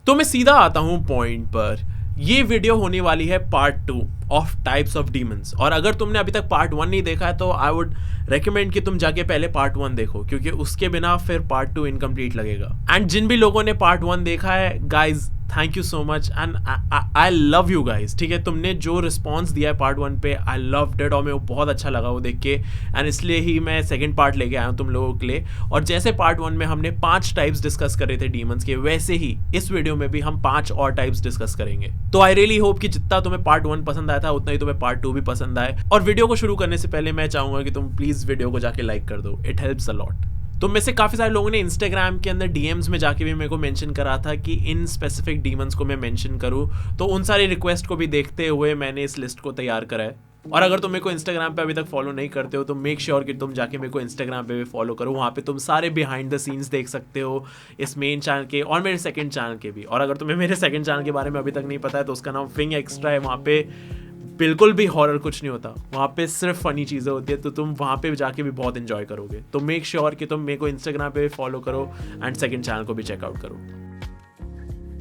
तो मैं सीधा आता हूँ पॉइंट पर। ये वीडियो होने वाली है part 2 of types of demons, और अगर तुमने अभी तक पार्ट 1 नहीं देखा है तो आई वुड रेकमेंड कि तुम जाके पहले पार्ट 1 देखो, क्योंकि उसके बिना फिर पार्ट 2 इनकम्प्लीट लगेगा। एंड जिन भी लोगों ने पार्ट 1 देखा है, guys thank you so much and I love you guys. ठीक है, तुमने जो रिस्पॉन्स दिया है पार्ट 1 पे, आई लव डेट, और मेरे को बहुत अच्छा लगा वो देख के, एंड इसलिए ही मैं सेकंड पार्ट लेके आया हूँ तुम लोगों के लिए। और जैसे पार्ट 1 में हमने 5 टाइप्स डिस्कस करे थे डीमंस के, वैसे ही इस वीडियो में भी हम 5 और टाइप्स डिस्कस करेंगे। तो आई रियली होप कि जितना तुम्हें पार्ट 1 पसंद आया था उतना ही तुम्हें पार्ट 2 भी पसंद आए। और वीडियो को शुरू करने से पहले मैं चाहूंगा कि तुम प्लीज वीडियो को जाके लाइक कर दो, इट हेल्प्स अ लॉट। तो में से काफ़ी सारे लोगों ने इंस्टाग्राम के अंदर डीएम्स में जाके भी मेरे को मेंशन करा था कि इन स्पेसिफिक डीमंस को मैं मेंशन करूं, तो उन सारी रिक्वेस्ट को भी देखते हुए मैंने इस लिस्ट को तैयार करा है। और अगर तुम मेरे को इंस्टाग्राम पे अभी तक फॉलो नहीं करते हो तो मेक श्योर कि तुम जाके मेरे को इंस्टाग्राम पे भी फॉलो करो। वहाँ पे तुम सारे बिहाइंड द सीन्स देख सकते हो इस मेन चैनल के और मेरे सेकंड चैनल के भी। और अगर तुम्हें मेरे सेकंड चैनल के बारे में अभी तक नहीं पता है तो उसका नाम फिंग एक्स्ट्रा है। वहाँ पे बिल्कुल भी हॉरर कुछ नहीं होता, वहाँ पे सिर्फ फनी चीज़ें होती है, तो तुम वहाँ पे जाके भी बहुत एंजॉय करोगे। तो मेक श्योर कि तुम मेरे को इंस्टाग्राम पे भी फॉलो करो एंड सेकंड चैनल को भी चेकआउट करो।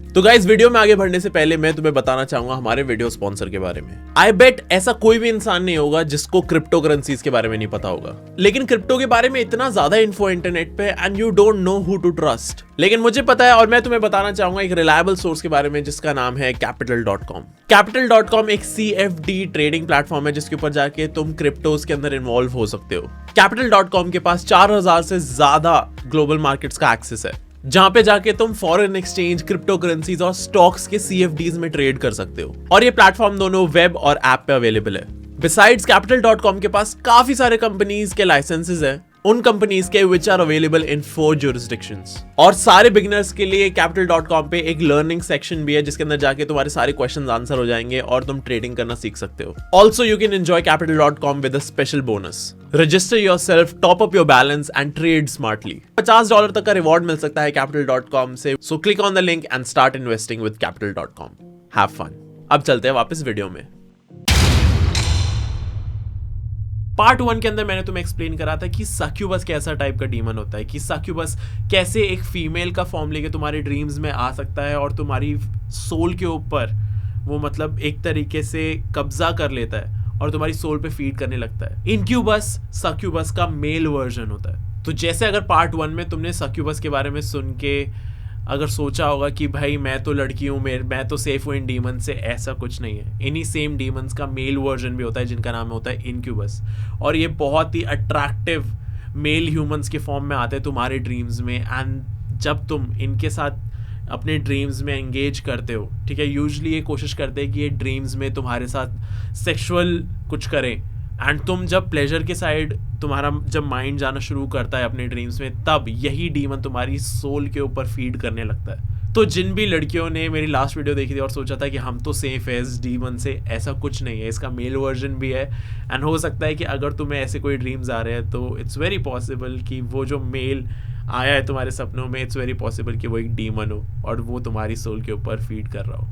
तो गाइस, वीडियो में आगे बढ़ने से पहले मैं तुम्हें बताना चाहूंगा हमारे वीडियो स्पॉन्सर के बारे में। आई बेट ऐसा कोई भी इंसान नहीं होगा जिसको क्रिप्टो करेंसीज के बारे में नहीं पता होगा, लेकिन क्रिप्टो के बारे में इतना ज्यादा इन्फो इंटरनेट पे and you don't know who to trust. लेकिन मुझे पता है और मैं तुम्हें बताना चाहूंगा एक रिलायबल सोर्स के बारे में जिसका नाम है Capital.com। Capital.com एक CFD ट्रेडिंग प्लेटफॉर्म है जिसके ऊपर जाके तुम क्रिप्टोज के अंदर इन्वॉल्व हो सकते हो। Capital.com के पास 4000 से ज्यादा ग्लोबल मार्केट्स का एक्सेस है, जहां पे जाके तुम फॉरेन एक्सचेंज, क्रिप्टो करेंसीज और स्टॉक्स के CFDs में ट्रेड कर सकते हो। और ये प्लेटफॉर्म दोनों वेब और ऐप पे अवेलेबल है। बिसाइड्स Capital.com के पास काफी सारे कंपनीज के लाइसेंसेस हैं, उन कंपनीज के which are available in 4 jurisdictions। और सारे बिगिनर्स के लिए Capital.com पे एक लर्निंग सेक्शन भी है जिसके अंदर जाके तुम्हारे सारे क्वेश्चंस आंसर हो जाएंगे और तुम ट्रेडिंग करना सीख सकते हो। Also you can enjoy Capital.com with a special bonus. Register yourself, top up your balance and trade smartly. $50 तक का रिवॉर्ड मिल सकता है Capital.com से। So click on the link and start investing with Capital.com। Have fun. अब चलते हैं वापस वीडियो में। पार्ट 1 के अंदर मैंने तुम्हें एक्सप्लेन करा था कि सक्यूबस कैसा टाइप का डीमन होता है, कि सक्यूबस कैसे एक फीमेल का फॉर्म लेके तुम्हारे ड्रीम्स में आ सकता है और तुम्हारी सोल के ऊपर वो मतलब एक तरीके से कब्जा कर लेता है और तुम्हारी सोल पे फीड करने लगता है। इनक्यूबस सक्यूबस का मेल वर्जन होता है। तो जैसे अगर पार्ट 1 में तुमने सक्यूबस के बारे में सुन के अगर सोचा होगा कि भाई मैं तो लड़की हूँ, मैं तो सेफ हूँ इन डीमन से, ऐसा कुछ नहीं है। इन्हीं सेम डीमंस का मेल वर्जन भी होता है जिनका नाम होता है इनक्यूबस, और ये बहुत ही अट्रैक्टिव मेल ह्यूमंस के फॉर्म में आते हैं तुम्हारे ड्रीम्स में। एंड जब तुम इनके साथ अपने ड्रीम्स में एंगेज करते हो, ठीक है, यूजुअली ये कोशिश करते हैं कि ये ड्रीम्स में तुम्हारे साथ सेक्सुअल कुछ करें, एंड तुम जब प्लेजर के साइड तुम्हारा जब माइंड जाना शुरू करता है अपने ड्रीम्स में, तब यही डीमन तुम्हारी सोल के ऊपर फीड करने लगता है। तो जिन भी लड़कियों ने मेरी लास्ट वीडियो देखी थी और सोचा था कि हम तो सेफ है इस डीमन से, ऐसा कुछ नहीं है। इसका मेल वर्जन भी है, एंड हो सकता है कि अगर तुम्हें ऐसे कोई ड्रीम्स आ रहे हैं तो इट्स वेरी पॉसिबल कि वो जो मेल आया है तुम्हारे सपनों में, इट्स वेरी पॉसिबल कि वो एक डीमन हो और वो तुम्हारी सोल के ऊपर फीड कर रहा हो।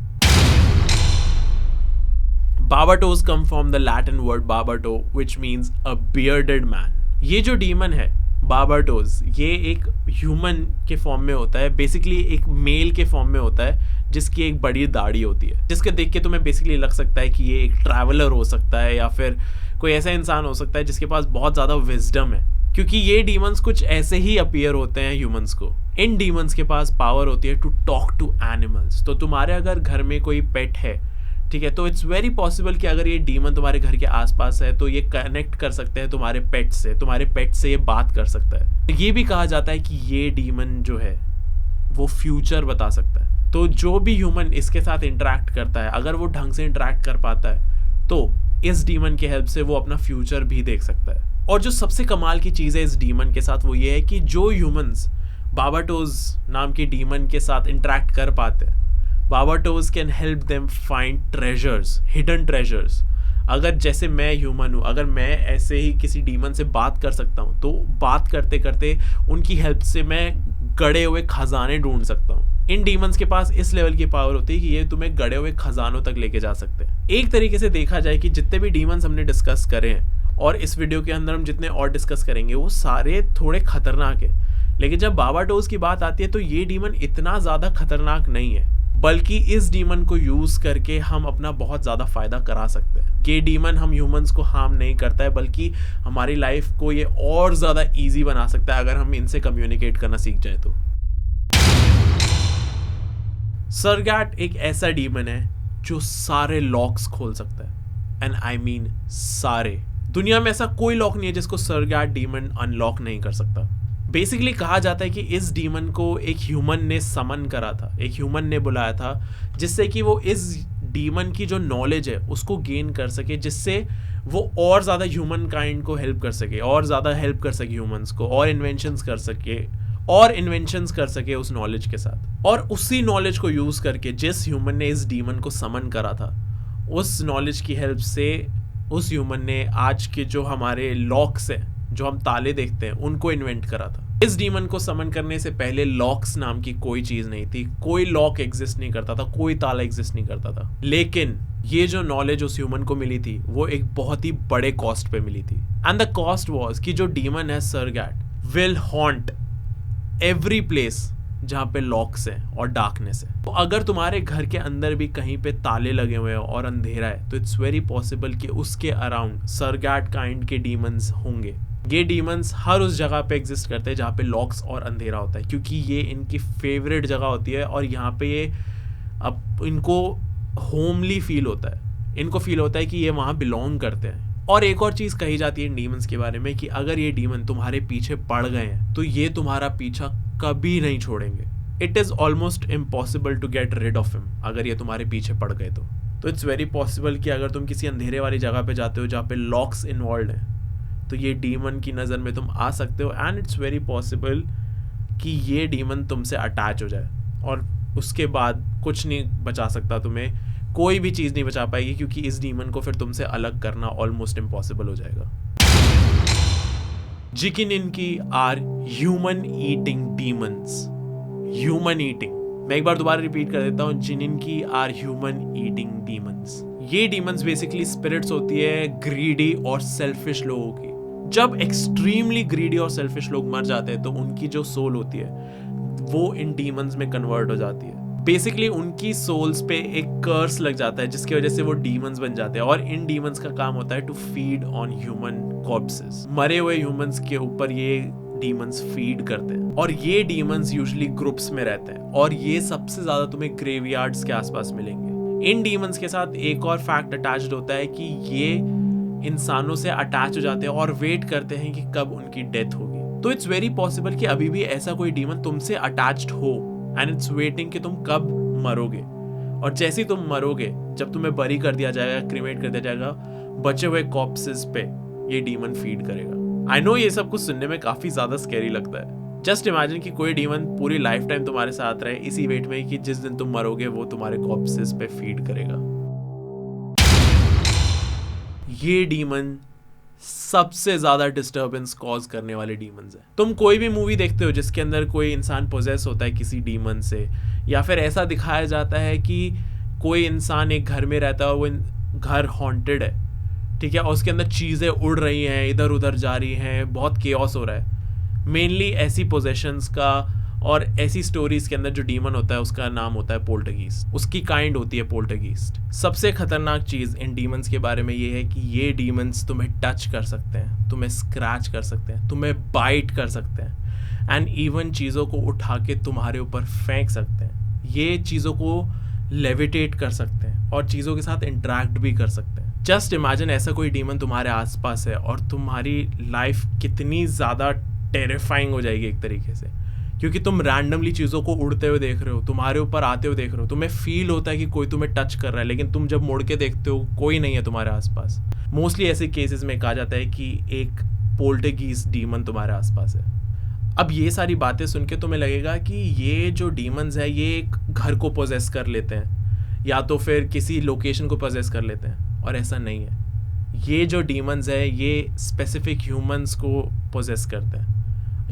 Barbatos come from the Latin word barbato, which means a bearded man. ये जो डीमन है Barbatos, ये एक ह्यूमन के फॉर्म में होता है, बेसिकली एक मेल के फॉर्म में होता है जिसकी एक बड़ी दाढ़ी होती है, जिसके देख के तुम्हें बेसिकली लग सकता है कि ये एक ट्रैवलर हो सकता है या फिर कोई ऐसा इंसान हो सकता है जिसके पास बहुत ज़्यादा विजडम है, क्योंकि ये डीमंस कुछ ऐसे ही अपीयर होते हैं ह्यूमंस को। इन डीमंस के पास पावर होती है टू टॉक टू एनिमल्स। तो तुम्हारे अगर घर में कोई पेट है, ठीक है, तो इट्स वेरी पॉसिबल कि अगर ये डीमन तुम्हारे घर के आसपास है तो ये कनेक्ट कर सकते हैं तुम्हारे पेट से, तुम्हारे पेट से ये बात कर सकता है। ये भी कहा जाता है कि ये डीमन जो है वो फ्यूचर बता सकता है। तो जो भी ह्यूमन इसके साथ इंटरेक्ट करता है, अगर वो ढंग से इंटरेक्ट कर पाता है तो इस डीमन के हेल्प से वो अपना फ्यूचर भी देख सकता है। और जो सबसे कमाल की चीज़ है इस डीमन के साथ वो ये है कि जो ह्यूमंस बाबाटोज नाम के डीमन के साथ इंटरेक्ट कर पाते हैं, Barbatos can help them find treasures, hidden treasures। अगर जैसे मैं ह्यूमन हूँ, अगर मैं ऐसे ही किसी डीमन से बात कर सकता हूँ तो बात करते करते उनकी हेल्प से मैं गड़े हुए खजाने ढूंढ सकता हूँ। इन डीमंस के पास इस लेवल की पावर होती है कि ये तुम्हें गड़े हुए खजानों तक लेके जा सकते हैं। एक तरीके से देखा जाए कि जितने भी डीमंस हमने डिस्कस करे हैं और इस वीडियो के अंदर हम जितने और डिस्कस करेंगे वो सारे थोड़े खतरनाक है, लेकिन जब बाबाटोज की बात आती है तो ये डीमन इतना ज़्यादा खतरनाक नहीं है। बल्कि इस डीमन को यूज करके हम अपना बहुत ज्यादा फायदा करा सकते हैं। ये डीमन हम ह्यूमंस को हार्म नहीं करता है, बल्कि हमारी लाइफ को ये और ज्यादा इजी बना सकता है अगर हम इनसे कम्युनिकेट करना सीख जाए तो। सरगैट एक ऐसा डीमन है जो सारे लॉक्स खोल सकता है, एंड आई मीन सारे। दुनिया में ऐसा कोई लॉक नहीं है जिसको सरगैट डीमन अनलॉक नहीं कर सकता। बेसिकली कहा जाता है कि इस डीमन को एक ह्यूमन ने समन करा था, एक ह्यूमन ने बुलाया था, जिससे कि वो इस डीमन की जो नॉलेज है उसको गेन कर सके, जिससे वो और ज़्यादा ह्यूमन काइंड को हेल्प कर सके, और ज़्यादा हेल्प कर सके ह्यूमंस को, और इन्वेंशंस कर सके उस नॉलेज के साथ। और उसी नॉलेज को यूज़ करके जिस ह्यूमन ने इस डीमन को समन करा था, उस नॉलेज की हेल्प से उस ह्यूमन ने आज के जो हमारे लॉक्स हैं, जो हम ताले देखते हैं, उनको इन्वेंट करा था। इस डीमन को समन करने से पहले लॉक्स नाम की कोई चीज नहीं थी, कोई लॉक एग्जिस्ट नहीं करता था, कोई ताला एग्जिस्ट नहीं करता था। लेकिन ये जो नॉलेज उस ह्यूमन को मिली थी वो एक बहुत ही बड़े कॉस्ट पे मिली थी, एंड द कॉस्ट वाज कि जो डीमन है सरगैट विल हॉन्ट एवरी प्लेस जहाँ पे लॉक्स हैं और डार्कनेस है। तो अगर तुम्हारे घर के अंदर भी कहीं पे ताले लगे हुए हैं और अंधेरा है, तो इट्स वेरी पॉसिबल कि उसके अराउंड सरगैट काइंड के डीमंस होंगे। ये डीमंस हर उस जगह पे एग्जिस्ट करते हैं जहाँ पे लॉक्स और अंधेरा होता है, क्योंकि ये इनकी फेवरेट जगह होती है और यहाँ पे ये अब इनको होमली फील होता है, इनको फील होता है कि ये वहाँ बिलोंग करते हैं। और एक और चीज़ कही जाती है डीमंस के बारे में कि अगर ये डीमन तुम्हारे पीछे पड़ गए हैं तो ये तुम्हारा पीछा कभी नहीं छोड़ेंगे। It is almost impossible to get rid of him अगर ये तुम्हारे पीछे पड़ गए तो इट्स वेरी पॉसिबल कि अगर तुम किसी अंधेरे वाली जगह पे जाते हो जहाँ पे लॉक्स इन्वॉल्व हैं, तो ये डीमन की नज़र में तुम आ सकते हो, एंड इट्स वेरी पॉसिबल कि ये डीमन तुमसे अटैच हो जाए और उसके बाद कुछ नहीं बचा सकता तुम्हें, कोई भी चीज़ नहीं बचा पाएगी, क्योंकि इस डीमन को फिर तुमसे अलग करना ऑलमोस्ट इम्पॉसिबल हो जाएगा। Jikininki are human eating demons. Human eating, मैं एक बार दोबारा रिपीट कर देता हूँ, jikininki are human eating demons. ये डीमंस बेसिकली स्पिरिट्स होती है ग्रीडी और सेल्फिश लोगों की। जब एक्सट्रीमली ग्रीडी और सेल्फिश लोग मर जाते हैं तो उनकी जो सोल होती है वो इन डीमंस में कन्वर्ट हो जाती है। बेसिकली उनकी सोल्स पे एक कर्स लग जाता है जिसकी वजह से वो डीमंस बन जाते हैं, और इन डीमंस का काम होता है टू फीड ऑन ह्यूमन कॉर्प्सेस। मरे हुए ह्यूमंस के ऊपर ये डीमंस फीड करते हैं, और ये डीमंस यूजुअली ग्रुप्स में रहते हैं, और ये सबसे ज्यादा तुम्हें ग्रेवयार्ड्स के आसपास मिलेंगे। इन डीमंस के साथ एक और फैक्ट अटैच्ड होता है कि ये इंसानों से अटैच हो जाते हैं और वेट करते हैं कि कब उनकी डेथ होगी। तो इट्स वेरी पॉसिबल कि अभी भी ऐसा कोई डीमन तुमसे अटैच्ड हो, एंड इट्स वेटिंग कि तुम कब मरोगे, और जैसे ही तुम मरोगे, जब तुम्हें बरी कर दिया जाएगा, क्रीमेट कर दिया जाएगा, बचे हुए कॉर्प्सेस पे ये डीमन फीड करेगा। आई नो ये सब कुछ सुनने में काफी ज्यादा स्कैरी लगता है। जस्ट इमेजिन कि कोई डीमन पूरी लाइफ टाइम तुम्हारे साथ रहे इसी वेट में कि जिस दिन तुम मरोगे वो तुम्हारे कॉर्प्सेस पे फीड करेगा। ये डीमन सबसे ज्यादा डिस्टर्बेंस कॉज करने वाले डीमंस हैं। तुम कोई भी मूवी देखते हो जिसके अंदर कोई इंसान पोजेस होता है किसी डीमन से, या फिर ऐसा दिखाया जाता है कि कोई इंसान एक घर में रहता है और वो घर हॉन्टेड है, ठीक है, और उसके अंदर चीज़ें उड़ रही हैं, इधर उधर जा रही हैं, बहुत केओस हो रहा है। मेनली ऐसी पोजेशंस का और ऐसी स्टोरीज के अंदर जो डीमन होता है उसका नाम होता है पोल्टरगीस्ट, उसकी काइंड होती है पोल्टरगीस्ट। सबसे खतरनाक चीज़ इन डीमंस के बारे में ये है कि ये डीमंस तुम्हें टच कर सकते हैं, तुम्हें स्क्रैच कर सकते हैं, तुम्हें बाइट कर सकते हैं, एंड इवन चीज़ों को उठा के तुम्हारे ऊपर फेंक सकते हैं। ये चीज़ों को लेविटेट कर सकते हैं और चीज़ों के साथ इंटरेक्ट भी कर सकते हैं। जस्ट इमेजिन ऐसा कोई डीमन तुम्हारे आसपास है और तुम्हारी लाइफ कितनी ज़्यादा टेरिफाइंग हो जाएगी एक तरीके से, क्योंकि तुम रैंडमली चीज़ों को उड़ते हुए देख रहे हो, तुम्हारे ऊपर आते हुए देख रहे हो, तुम्हें फील होता है कि कोई तुम्हें टच कर रहा है, लेकिन तुम जब मुड़ के देखते हो कोई नहीं है तुम्हारे आसपास। मोस्टली ऐसे केसेस में कहा जाता है कि एक पोल्टरगीस्ट डीमन तुम्हारे आसपास है। अब ये सारी बातें सुन के तुम्हें लगेगा कि ये जो डीमंस है ये एक घर को पोजेस कर लेते हैं या तो फिर किसी लोकेशन को पोजेस कर लेते हैं, और ऐसा नहीं है। ये जो डीमंस है ये स्पेसिफिक ह्यूमंस को पोजेस करते हैं,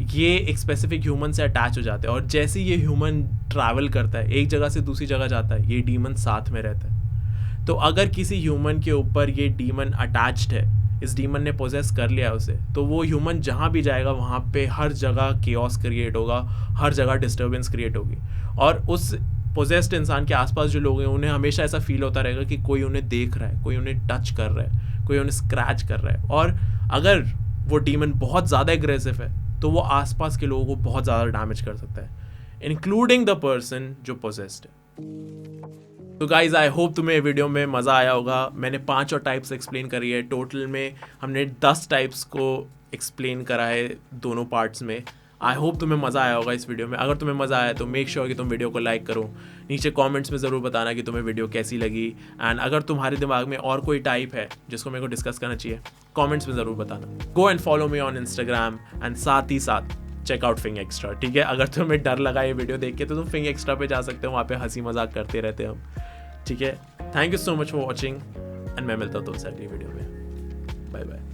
ये एक स्पेसिफिक ह्यूमन से अटैच हो जाते हैं, और जैसे ये ह्यूमन ट्रैवल करता है, एक जगह से दूसरी जगह जाता है, ये डीमन साथ में रहता है। तो अगर किसी ह्यूमन के ऊपर ये डीमन अटैच्ड है, इस डीमन ने पोजेस कर लिया उसे, तो वो ह्यूमन जहाँ भी जाएगा वहाँ पे हर जगह केओस क्रिएट होगा, हर जगह डिस्टर्बेंस क्रिएट होगी, और उस पोजेस्ड इंसान के आसपास जो लोग हैं उन्हें हमेशा ऐसा फील होता रहेगा कि कोई उन्हें देख रहा है, कोई उन्हें टच कर रहा है, कोई उन्हें स्क्रैच कर रहा है। और अगर वो डीमन बहुत ज़्यादा एग्रेसिव है तो वो आसपास के लोगों को बहुत ज़्यादा डैमेज कर सकता है, इंक्लूडिंग द पर्सन जो पोजेस्ड है। तो गाइज आई होप तुम्हें वीडियो में मज़ा आया होगा। मैंने 5 और टाइप्स एक्सप्लेन करी है, टोटल में हमने 10 टाइप्स को एक्सप्लेन करा है दोनों पार्ट्स में। आई होप तुम्हें मज़ा आया होगा इस वीडियो में। अगर तुम्हें मज़ा आया तो मेक श्योर कि तुम वीडियो को लाइक करो। नीचे कमेंट्स में ज़रूर बताना कि तुम्हें वीडियो कैसी लगी, एंड अगर तुम्हारे दिमाग में और कोई टाइप है जिसको मेरे को डिस्कस करना चाहिए कमेंट्स में ज़रूर बताना। Go and follow me on Instagram, and साथ ही साथ चेक आउट फिंग एक्स्ट्रा, ठीक है। अगर तुम्हें डर लगा ये वीडियो देख के तो तुम फिंग एक्स्ट्रा पे जा सकते हो, वहाँ पे हंसी मजाक करते रहते हम, ठीक है। Thank you so much for watching, and मैं मिलता हूँ तुमसे अगली वीडियो में। Bye bye.